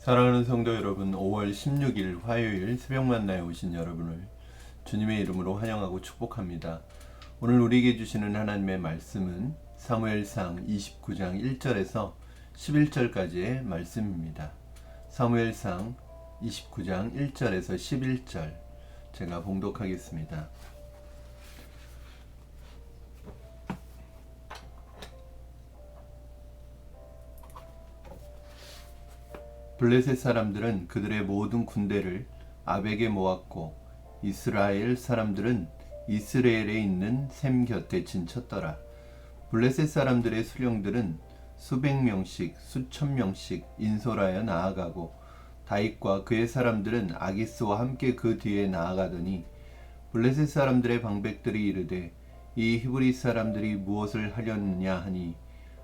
사랑하는 성도 여러분, 5월 16일 화요일 새벽 만나에 오신 여러분을 주님의 이름으로 환영하고 축복합니다. 오늘 우리에게 주시는 하나님의 말씀은 사무엘상 29장 1절에서 11절까지의 말씀입니다. 사무엘상 29장 1절에서 11절 제가 봉독하겠습니다. 블레셋 사람들은 그들의 모든 군대를 아벡에 모았고 이스라엘 사람들은 이스라엘에 있는 셈 곁에 진쳤더라. 블레셋 사람들의 수령들은 수백 명씩 수천 명씩 인솔하여 나아가고 다윗과 그의 사람들은 아기스와 함께 그 뒤에 나아가더니 블레셋 사람들의 방백들이 이르되 이 히브리 사람들이 무엇을 하려느냐 하니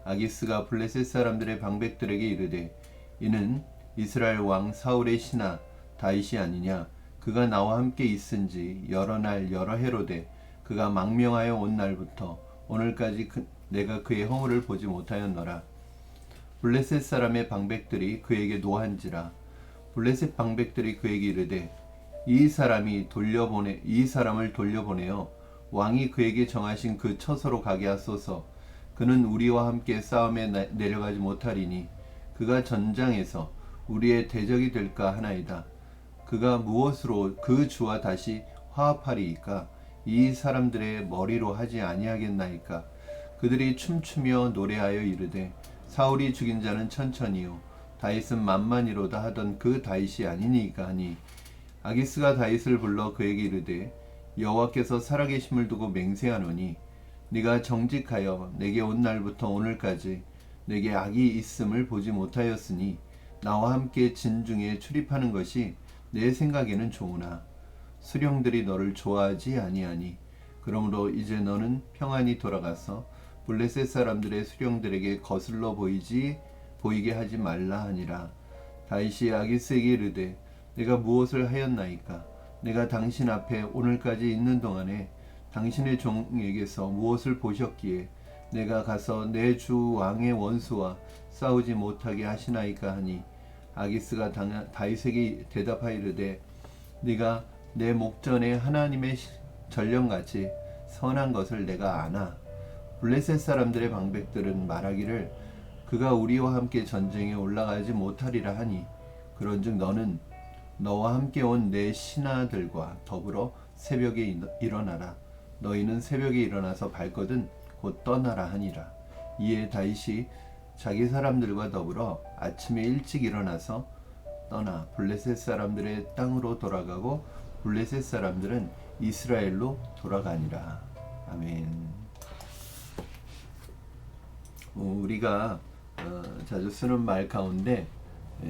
아기스가 블레셋 사람들의 방백들에게 이르되 이는 이스라엘 왕 사울의 신하 다윗이 아니냐. 그가 나와 함께 있은지 여러 날 여러 해로되 그가 망명하여 온 날부터 오늘까지 내가 그의 허물을 보지 못하였노라. 블레셋 사람의 방백들이 그에게 노한지라. 블레셋 방백들이 그에게 이르되 이 사람을 돌려보내어 왕이 그에게 정하신 그 처소로 가게 하소서. 그는 우리와 함께 싸움에 내려가지 못하리니 그가 전장에서 우리의 대적이 될까 하나이다. 그가 무엇으로 그 주와 다시 화합하리이까? 이 사람들의 머리로 하지 아니하겠나이까? 그들이 춤추며 노래하여 이르되 사울이 죽인 자는 천천히요 다윗은 만만이로다 하던 그 다윗이 아니니까 하니 아기스가 다윗을 불러 그에게 이르되 여호와께서 살아계심을 두고 맹세하노니 네가 정직하여 내게 온 날부터 오늘까지 내게 악이 있음을 보지 못하였으니 나와 함께 진중에 출입하는 것이 내 생각에는 좋으나 수령들이 너를 좋아하지 아니하니 그러므로 이제 너는 평안히 돌아가서 블레셋 사람들의 수령들에게 거슬러 보이게 하지 말라 하니라. 다윗이 아기스에게 이르되 내가 무엇을 하였나이까? 내가 당신 앞에 오늘까지 있는 동안에 당신의 종에게서 무엇을 보셨기에 내가 가서 내 주 왕의 원수와 싸우지 못하게 하시나이까 하니 아기스가 다윗에게 대답하이르되 네가 내 목전에 하나님의 전령같이 선한 것을 내가 아나. 블레셋 사람들의 방백들은 말하기를 그가 우리와 함께 전쟁에 올라가지 못하리라 하니 그런즉 너는 너와 함께 온 내 신하들과 더불어 새벽에 일어나라. 너희는 새벽에 일어나서 발거든 곧 떠나라 하니라. 이에 다윗이 자기 사람들과 더불어 아침에 일찍 일어나서 떠나 블레셋 사람들의 땅으로 돌아가고 블레셋 사람들은 이스라엘로 돌아가니라. 아멘. 우리가 자주 쓰는 말 가운데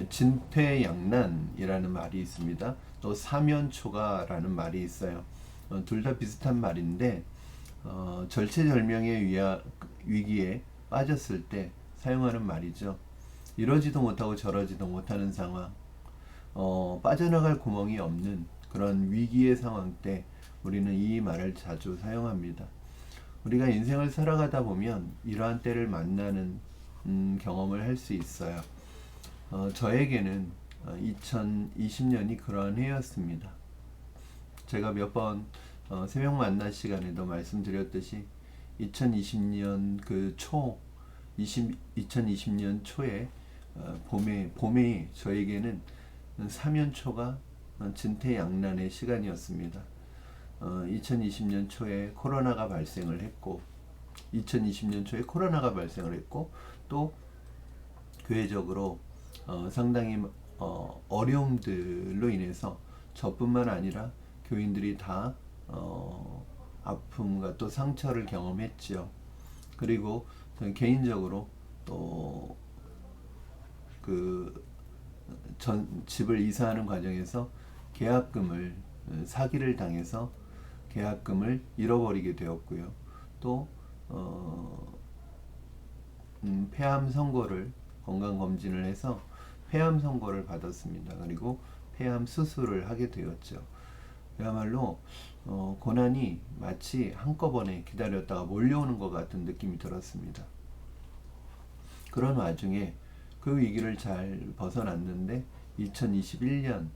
진퇴양난이라는 말이 있습니다. 또 사면초가라는 말이 있어요. 둘 다 비슷한 말인데 절체절명의 위기에 빠졌을 때 사용하는 말이죠. 이러지도 못하고 저러지도 못하는 상황, 빠져나갈 구멍이 없는 그런 위기의 상황 때 우리는 이 말을 자주 사용합니다. 우리가 인생을 살아가다 보면 이러한 때를 만나는 경험을 할 수 있어요. 저에게는 2020년이 그러한 해였습니다. 제가 몇 번 새벽 만나 시간에도 말씀드렸듯이 2020년 2020년 초에 봄에 저에게는 사면초가 진퇴양난의 시간이었습니다. 2020년 초에 코로나가 발생을 했고 또 교회적으로 상당히 어려움들로 인해서 저뿐만 아니라 교인들이 다 아픔과 또 상처를 경험했지요. 그리고 개인적으로 또 집을 이사하는 과정에서 계약금을 사기를 당해서 계약금을 잃어버리게 되었고요. 또 폐암 선고를 건강검진을 해서 폐암 선고를 받았습니다. 그리고 폐암 수술을 하게 되었죠. 그야말로 고난이 마치 한꺼번에 기다렸다가 몰려오는 것 같은 느낌이 들었습니다. 그런 와중에 그 위기를 잘 벗어났는데 2021년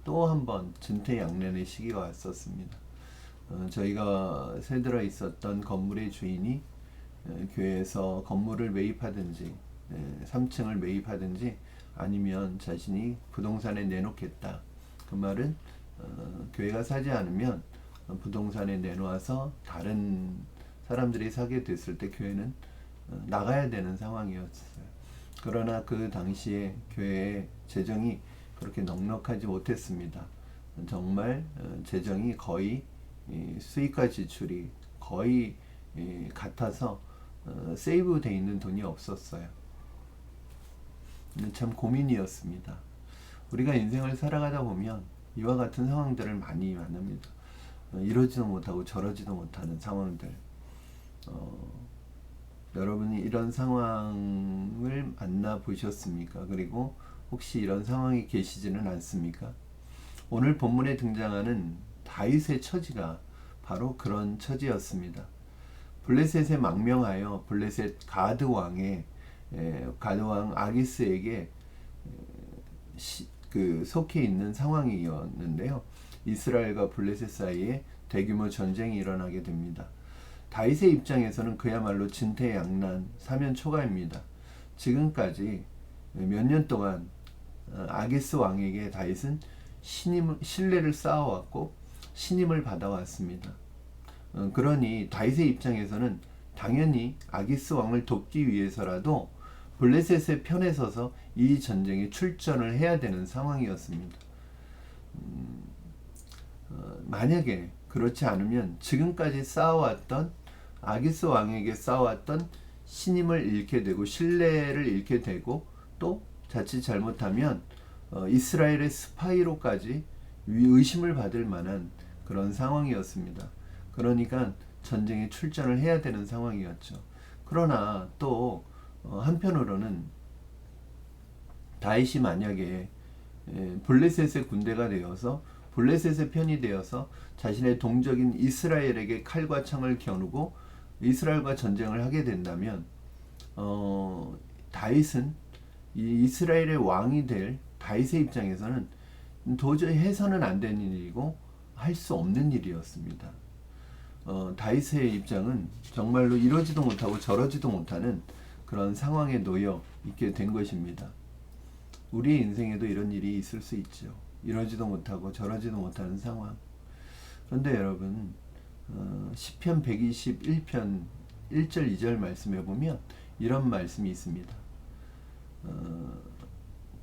또 한 번 진퇴양난의 시기가 왔었습니다. 저희가 새들어 있었던 건물의 주인이 교회에서 건물을 매입하든지 3층을 매입하든지 아니면 자신이 부동산에 내놓겠다. 그 말은 교회가 사지 않으면 부동산에 내놓아서 다른 사람들이 사게 됐을 때 교회는 나가야 되는 상황이었어요. 그러나 그 당시에 교회의 재정이 그렇게 넉넉하지 못했습니다. 정말 재정이 거의 수익과 지출이 거의 같아서 세이브 돼 있는 돈이 없었어요. 참 고민이었습니다. 우리가 인생을 살아가다 보면 이와 같은 상황들을 많이 만납니다. 이러지도 못하고 저러지도 못하는 상황들. 여러분이 이런 상황을 만나 보셨습니까? 그리고 혹시 이런 상황이 계시지는 않습니까? 오늘 본문에 등장하는 다윗의 처지가 바로 그런 처지였습니다. 블레셋에 망명하여 블레셋 가드 왕 아기스에게 속해 있는 상황이었는데요. 이스라엘과 블레셋 사이에 대규모 전쟁이 일어나게 됩니다. 다윗의 입장에서는 그야말로 진퇴양난, 사면초가입니다. 지금까지 몇 년 동안 아기스 왕에게 다윗은 신뢰를 쌓아왔고 신임을 받아왔습니다. 그러니 다윗의 입장에서는 당연히 아기스 왕을 돕기 위해서라도 블레셋의 편에 서서 이 전쟁에 출전을 해야 되는 상황이었습니다. 만약에 그렇지 않으면 지금까지 쌓아왔던 아기스 왕에게 쌓아왔던 신임을 잃게 되고 신뢰를 잃게 되고 또 자칫 잘못하면 이스라엘의 스파이로까지 의심을 받을 만한 그런 상황이었습니다. 그러니까 전쟁에 출전을 해야 되는 상황이었죠. 그러나 또 한편으로는 다윗이 만약에 블레셋의 군대가 되어서 블레셋의 편이 되어서 자신의 동족인 이스라엘에게 칼과 창을 겨누고 이스라엘과 전쟁을 하게 된다면 다윗은 이 이스라엘의 왕이 될 다윗의 입장에서는 도저히 해서는 안 되는 일이고 할 수 없는 일이었습니다. 다윗의 입장은 정말로 이러지도 못하고 저러지도 못하는 그런 상황에 놓여 있게 된 것입니다. 우리의 인생에도 이런 일이 있을 수 있죠. 이러지도 못하고 저러지도 못하는 상황. 그런데 여러분, 시편 121편 1절 2절 말씀에 보면 이런 말씀이 있습니다.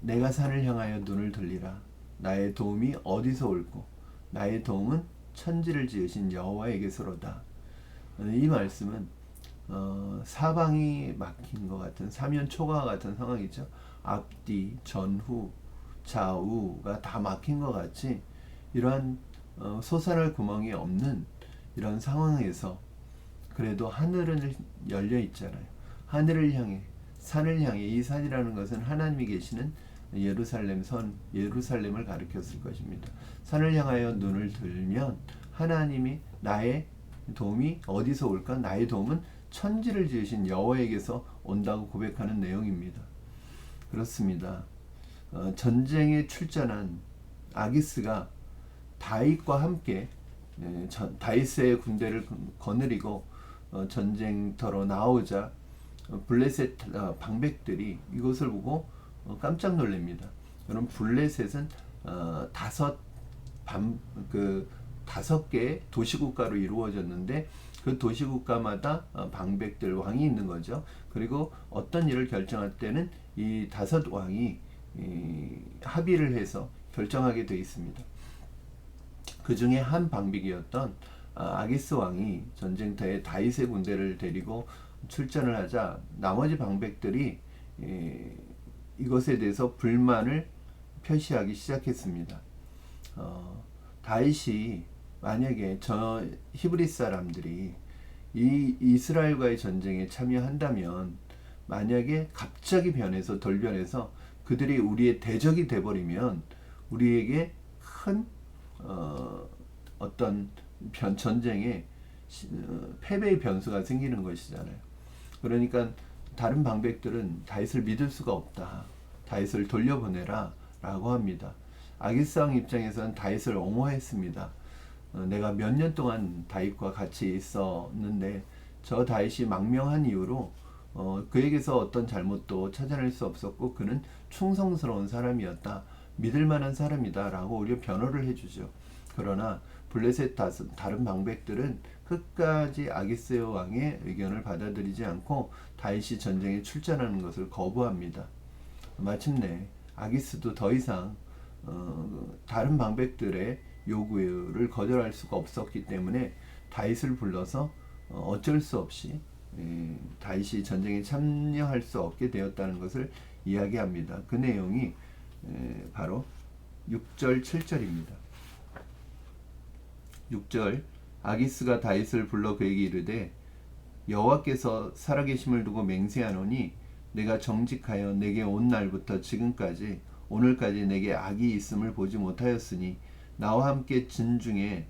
내가 산을 향하여 눈을 돌리라. 나의 도움이 어디서 올고 나의 도움은 천지를 지으신 여호와에게서로다. 이 말씀은 사방이 막힌 것 같은 사면초가 같은 상황이죠. 앞뒤, 전후, 좌우가 다 막힌 것 같이 이러한 솟아날 구멍이 없는 이런 상황에서 그래도 하늘은 열려 있잖아요. 하늘을 향해, 산을 향해, 이 산이라는 것은 하나님이 계시는 예루살렘을 가리켰을 것입니다. 산을 향하여 눈을 들면 하나님이 나의 도움이 어디서 올까? 나의 도움은 천지를 지으신 여호와에게서 온다고 고백하는 내용입니다. 그렇습니다. 전쟁에 출전한 아기스가 다윗과 함께 다윗의 군대를 거느리고 전쟁터로 나오자 블레셋 방백들이 이것을 보고 깜짝 놀랍니다. 여러분, 블레셋은 다섯 개의 도시국가로 이루어졌는데 그 도시국가마다 방백들 왕이 있는 거죠. 그리고 어떤 일을 결정할 때는 이 5 왕이 합의를 해서 결정하게 되어 있습니다. 그 중에 한 방백이었던 아기스 왕이 전쟁터에 다윗의 군대를 데리고 출전을 하자 나머지 방백들이 이것에 대해서 불만을 표시하기 시작했습니다. 다윗이 만약에 저 히브리 사람들이 이 이스라엘과의 전쟁에 참여한다면 만약에 갑자기 돌변해서 그들이 우리의 대적이 돼버리면 우리에게 큰 어떤 전쟁에 패배의 변수가 생기는 것이잖아요. 그러니까 다른 방백들은 다윗을 믿을 수가 없다. 다윗을 돌려보내라 라고 합니다. 아기스 왕 입장에서는 다윗을 옹호했습니다. 내가 몇 년 동안 다윗과 같이 있었는데 저 다윗이 망명한 이후로 그에게서 어떤 잘못도 찾아낼 수 없었고 그는 충성스러운 사람이었다. 믿을 만한 사람이다 라고 오히려 변호를 해주죠. 그러나 블레셋 다른 방백들은 끝까지 아기스 왕의 의견을 받아들이지 않고 다윗이 전쟁에 출전하는 것을 거부합니다. 마침내 아기스도 더 이상 다른 방백들의 요구를 거절할 수가 없었기 때문에 다윗을 불러서 어쩔 수 없이 다윗이 전쟁에 참여할 수 없게 되었다는 것을 이야기합니다. 그 내용이 바로 6절 7절입니다. 6절 아기스가 다윗을 불러 그에게 이르되 여호와께서 살아계심을 두고 맹세하노니 내가 정직하여 내게 온 날부터 지금까지 오늘까지 내게 악이 있음을 보지 못하였으니 나와 함께 진중에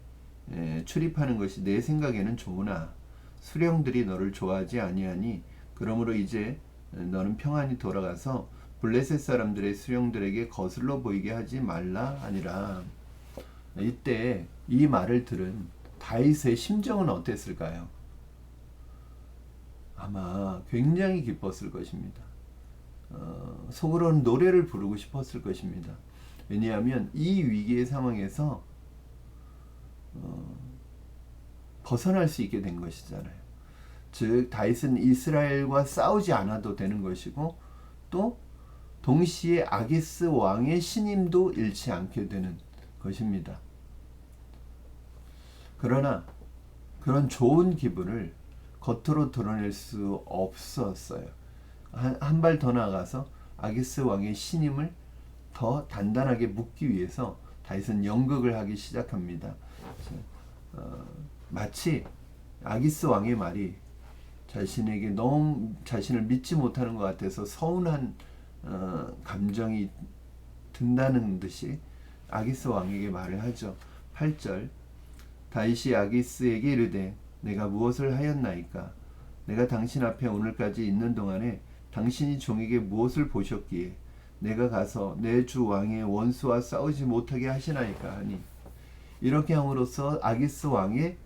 출입하는 것이 내 생각에는 좋으나 수령들이 너를 좋아하지 아니하니 그러므로 이제 너는 평안히 돌아가서 블레셋 사람들의 수령들에게 거슬러 보이게 하지 말라 하니라. 이때 이 말을 들은 다윗의 심정은 어땠을까요? 아마 굉장히 기뻤을 것입니다. 속으로는 노래를 부르고 싶었을 것입니다. 왜냐하면 이 위기의 상황에서 벗어날 수 있게 된 것이잖아요. 즉 다윗은 이스라엘과 싸우지 않아도 되는 것이고 또 동시에 아기스 왕의 신임도 잃지 않게 되는 것입니다. 그러나 그런 좋은 기분을 겉으로 드러낼 수 없었어요. 한 발 더 나아가서 아기스 왕의 신임을 더 단단하게 묻기 위해서 다윗은 연극을 하기 시작합니다. 마치 아기스 왕의 말이 자신에게 너무 자신을 믿지 못하는 것 같아서 서운한 감정이 든다는 듯이 아기스 왕에게 말을 하죠. 8절 다윗이 아기스에게 이르되 내가 무엇을 하였나이까 내가 당신 앞에 오늘까지 있는 동안에 당신이 종에게 무엇을 보셨기에 내가 가서 내 주 왕의 원수와 싸우지 못하게 하시나이까 하니 이렇게 함으로써 아기스 왕의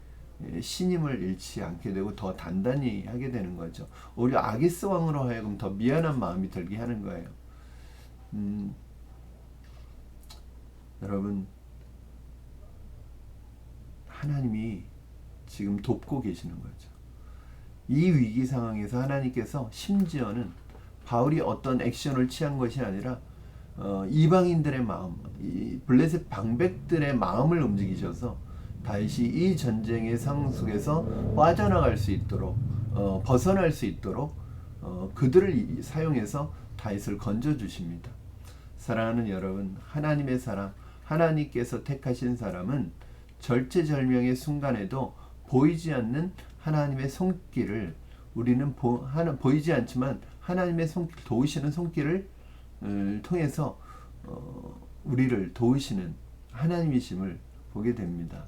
신임을 잃지 않게 되고 더 단단히 하게 되는 거죠. 오히려 아기스 왕으로 하여금 더 미안한 마음이 들게 하는 거예요. 여러분 하나님이 지금 돕고 계시는 거죠. 이 위기 상황에서 하나님께서 심지어는 바울이 어떤 액션을 취한 것이 아니라 이방인들의 마음, 이 블레셋 방백들의 마음을 움직이셔서 다윗이 이 전쟁의 상황 속에서 빠져나갈 수 있도록 벗어날 수 있도록 그들을 사용해서 다윗을 건져 주십니다. 사랑하는 여러분, 하나님의 사람, 하나님께서 택하신 사람은 절체절명의 순간에도 보이지 않는 하나님의 손길을 우리는 보이지 않지만 하나님의 손길, 도우시는 손길을 통해서 우리를 도우시는 하나님이심을 보게 됩니다.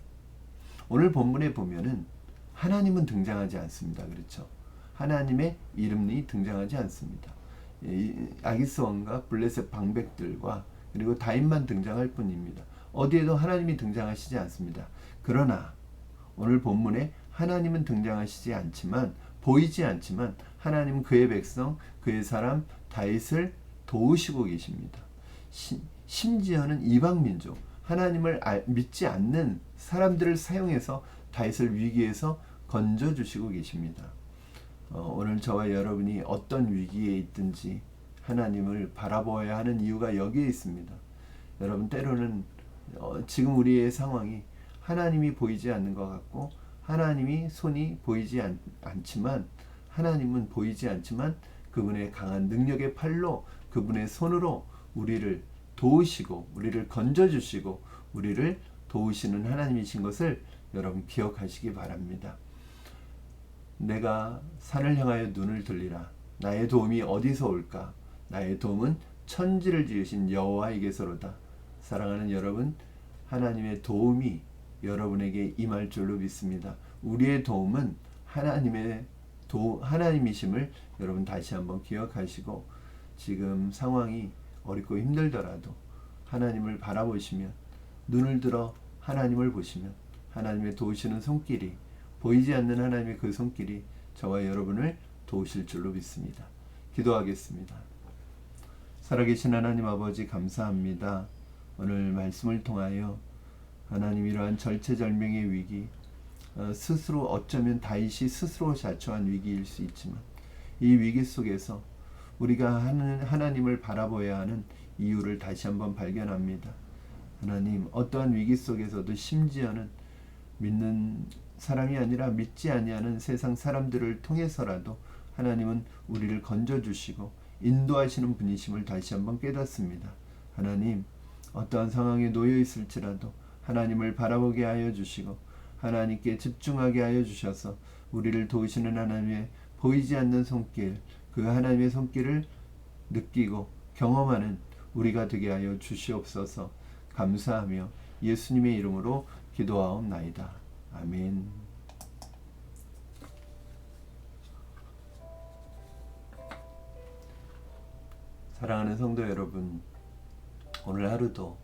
오늘 본문에 보면은 하나님은 등장하지 않습니다. 그렇죠? 하나님의 이름이 등장하지 않습니다. 아기스 왕과 블레셋 방백들과 그리고 다윗만 등장할 뿐입니다. 어디에도 하나님이 등장하시지 않습니다. 그러나 오늘 본문에 하나님은 등장하시지 않지만 보이지 않지만 하나님은 그의 백성, 그의 사람 다윗을 도우시고 계십니다. 심지어는 이방 민족, 하나님을 믿지 않는 사람들을 사용해서 다윗을 위기에서 건져주시고 계십니다. 오늘 저와 여러분이 어떤 위기에 있든지 하나님을 바라보아야 하는 이유가 여기에 있습니다. 여러분 때로는 지금 우리의 상황이 하나님이 보이지 않는 것 같고 하나님이 손이 보이지 않지만 하나님은 보이지 않지만 그분의 강한 능력의 팔로 그분의 손으로 우리를 도우시고 우리를 건져주시고 우리를 도우시는 하나님이신 것을 여러분 기억하시기 바랍니다. 내가 산을 향하여 눈을 들리라. 나의 도움이 어디서 올까? 나의 도움은 천지를 지으신 여호와에게서로다. 사랑하는 여러분, 하나님의 도움이 여러분에게 임할 줄로 믿습니다. 우리의 도움은 하나님이심을 여러분 다시 한번 기억하시고 지금 상황이 어렵고 힘들더라도 하나님을 바라보시면, 눈을 들어 하나님을 보시면 하나님의 도우시는 손길이, 보이지 않는 하나님의 그 손길이 저와 여러분을 도우실 줄로 믿습니다. 기도하겠습니다. 살아계신 하나님 아버지, 감사합니다. 오늘 말씀을 통하여 하나님, 이러한 절체절명의 위기, 스스로 어쩌면 다윗이 스스로 자초한 위기일 수 있지만 이 위기 속에서 우리가 하나님을 바라보아야 하는 이유를 다시 한번 발견합니다. 하나님, 어떠한 위기 속에서도 심지어는 믿는 사람이 아니라 믿지 아니하는 세상 사람들을 통해서라도 하나님은 우리를 건져주시고 인도하시는 분이심을 다시 한번 깨닫습니다. 하나님, 어떠한 상황에 놓여 있을지라도 하나님을 바라보게 하여 주시고 하나님께 집중하게 하여 주셔서 우리를 도우시는 하나님의 보이지 않는 손길, 그 하나님의 손길을 느끼고 경험하는 우리가 되게 하여 주시옵소서. 감사하며 예수님의 이름으로 기도하옵나이다. 아멘. 사랑하는 성도 여러분, 오늘 하루도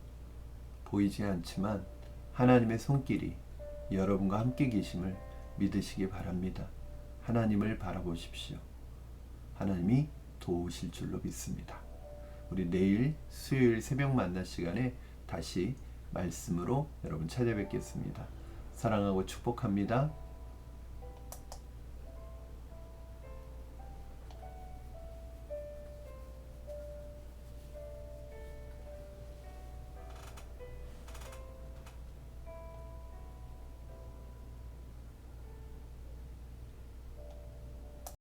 보이지 않지만 하나님의 손길이 여러분과 함께 계심을 믿으시기 바랍니다. 하나님을 바라보십시오. 하나님이 도우실 줄로 믿습니다. 우리 내일 수요일 새벽 만나 시간에 다시 말씀으로 여러분 찾아뵙겠습니다. 사랑하고 축복합니다.